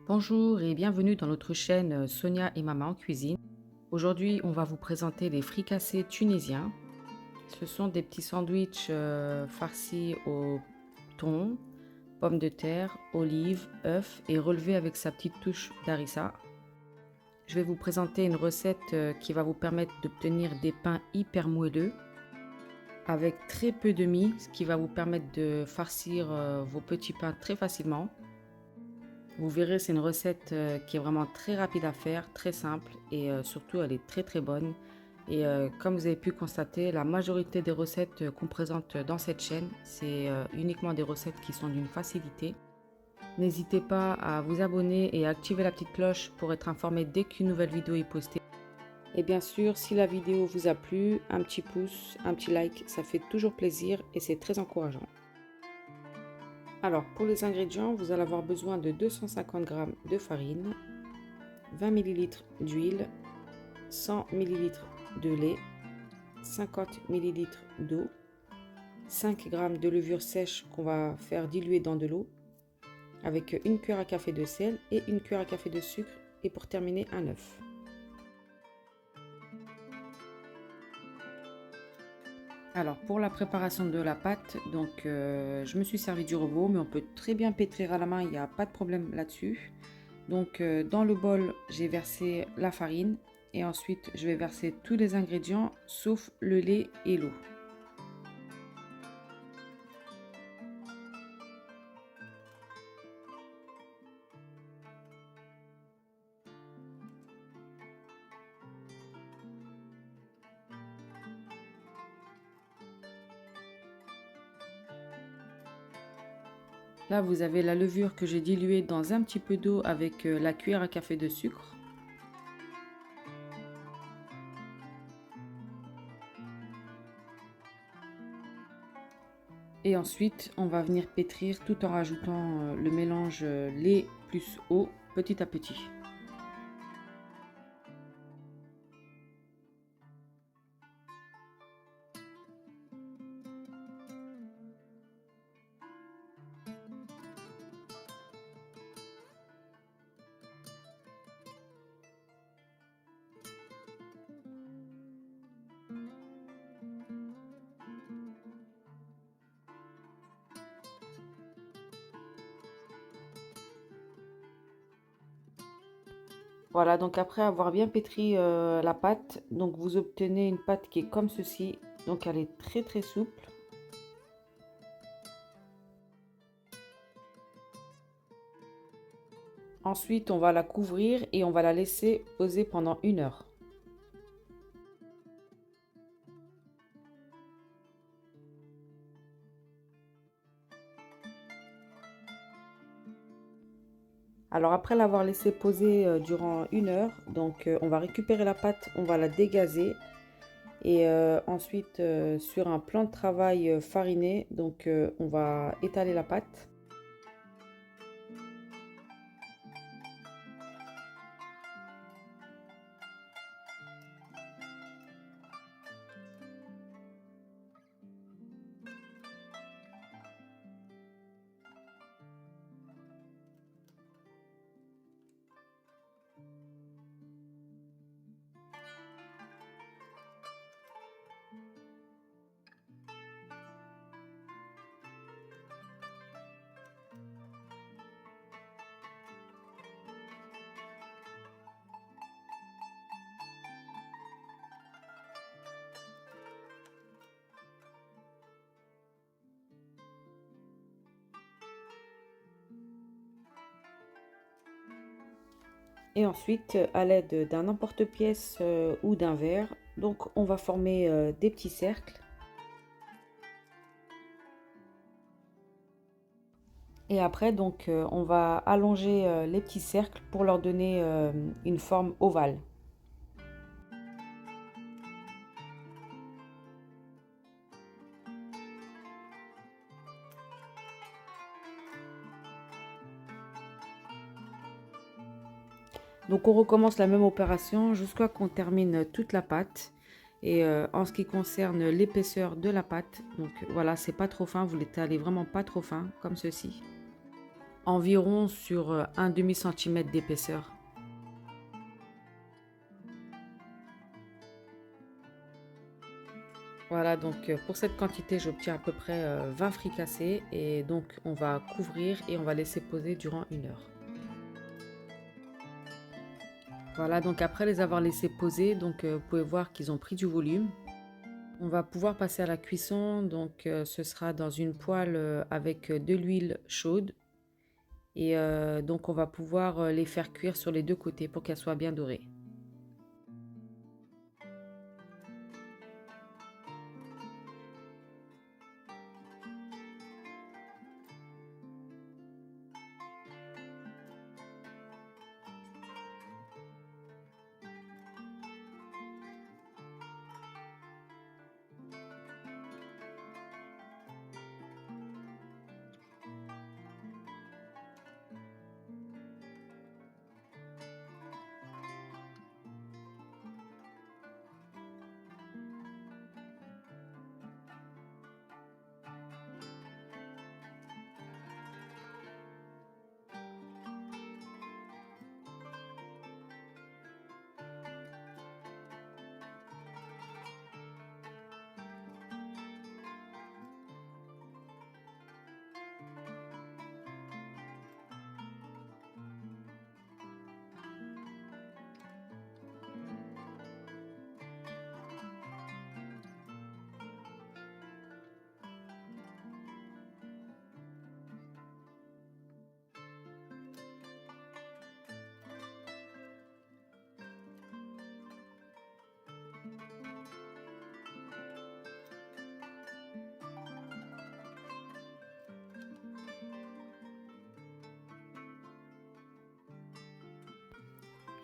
Bonjour et bienvenue dans notre chaîne Sonia et Maman en cuisine. Aujourd'hui, on va vous présenter les fricassés tunisiens. Ce sont des petits sandwichs farcis au thon, pommes de terre, olives, œufs et relevés avec sa petite touche d'harissa. Je vais vous présenter une recette qui va vous permettre d'obtenir des pains hyper moelleux avec très peu de mie, ce qui va vous permettre de farcir vos petits pains très facilement. Vous verrez, c'est une recette qui est vraiment très rapide à faire, très simple et surtout elle est très bonne. Et comme vous avez pu constater, la majorité des recettes qu'on présente dans cette chaîne, c'est uniquement des recettes qui sont d'une facilité. N'hésitez pas à vous abonner et à activer la petite cloche pour être informé dès qu'une nouvelle vidéo est postée. Et bien sûr, si la vidéo vous a plu, un petit pouce, un petit like, ça fait toujours plaisir et c'est très encourageant. Alors, pour les ingrédients, vous allez avoir besoin de 250 g de farine, 20 ml d'huile, 100 ml de lait, 50 ml d'eau, 5 g de levure sèche qu'on va faire diluer dans de l'eau, avec une cuillère à café de sel et une cuillère à café de sucre, et pour terminer, un œuf. Alors, pour la préparation de la pâte, donc je me suis servi du robot, mais on peut très bien pétrir à la main, il n'y a pas de problème là-dessus. Donc dans le bol, j'ai versé la farine et ensuite je vais verser tous les ingrédients sauf le lait et l'eau. Là, vous avez la levure que j'ai diluée dans un petit peu d'eau avec la cuillère à café de sucre. Et ensuite, on va venir pétrir tout en rajoutant le mélange lait plus eau petit à petit. Voilà, donc après avoir bien pétri la pâte, donc vous obtenez une pâte qui est comme ceci. Donc elle est très souple. Ensuite, on va la couvrir et on va la laisser poser pendant 1 heure. Alors après l'avoir laissé poser durant 1 heure, donc on va récupérer la pâte, on va la dégazer et ensuite sur un plan de travail fariné, donc on va étaler la pâte. Et ensuite, à l'aide d'un emporte-pièce ou d'un verre, donc on va former des petits cercles. Et après, donc, on va allonger les petits cercles pour leur donner une forme ovale. Donc on recommence la même opération jusqu'à qu'on termine toute la pâte. Et en ce qui concerne l'épaisseur de la pâte, donc voilà, c'est pas trop fin, vous l'étalez vraiment pas trop fin, comme ceci. environ sur un demi-centimètre d'épaisseur. Voilà, donc pour cette quantité, j'obtiens à peu près 20 fricassés et donc on va couvrir et on va laisser poser durant 1 heure. Voilà, donc après les avoir laissés poser, donc vous pouvez voir qu'ils ont pris du volume. On va pouvoir passer à la cuisson, donc ce sera dans une poêle avec de l'huile chaude et donc on va pouvoir les faire cuire sur les deux côtés pour qu'elles soient bien dorées.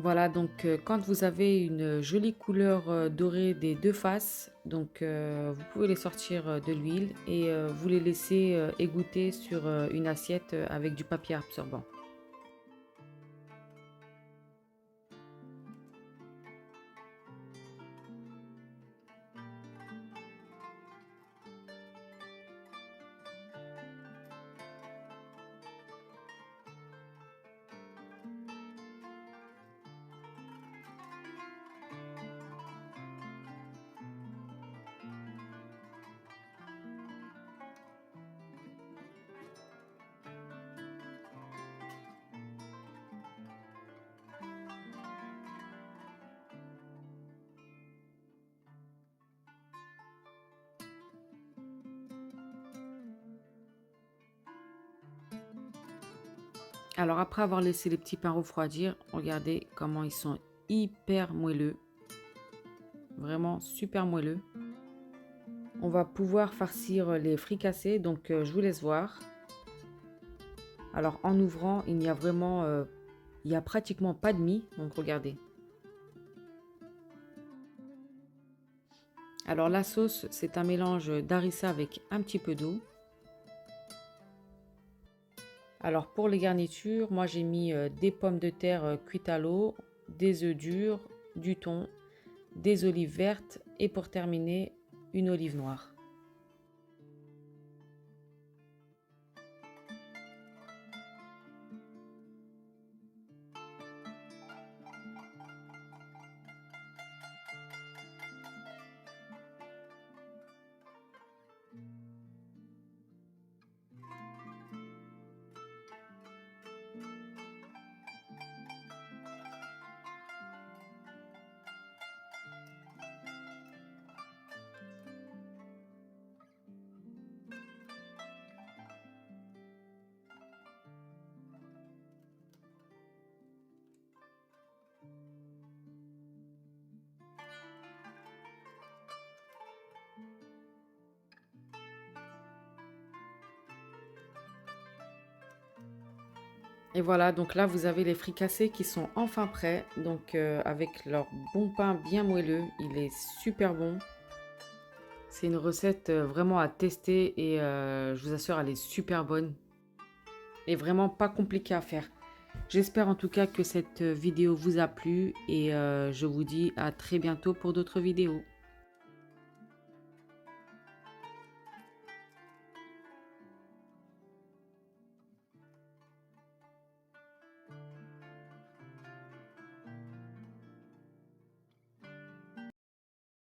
Voilà, donc quand vous avez une jolie couleur dorée des deux faces, donc vous pouvez les sortir de l'huile et vous les laisser égoutter sur une assiette avec du papier absorbant. Alors après avoir laissé les petits pains refroidir, regardez comment ils sont hyper moelleux, vraiment super moelleux. On va pouvoir farcir les fricassés, donc je vous laisse voir. Alors en ouvrant, il y a pratiquement pas de mie, donc regardez. Alors la sauce, c'est un mélange d'harissa avec un petit peu d'eau. Alors pour les garnitures, moi j'ai mis des pommes de terre cuites à l'eau, des œufs durs, du thon, des olives vertes et pour terminer, une olive noire. Et voilà, donc là vous avez les fricassés qui sont enfin prêts, donc avec leur bon pain bien moelleux, il est super bon. C'est une recette vraiment à tester et je vous assure elle est super bonne et vraiment pas compliquée à faire. J'espère en tout cas que cette vidéo vous a plu et je vous dis à très bientôt pour d'autres vidéos.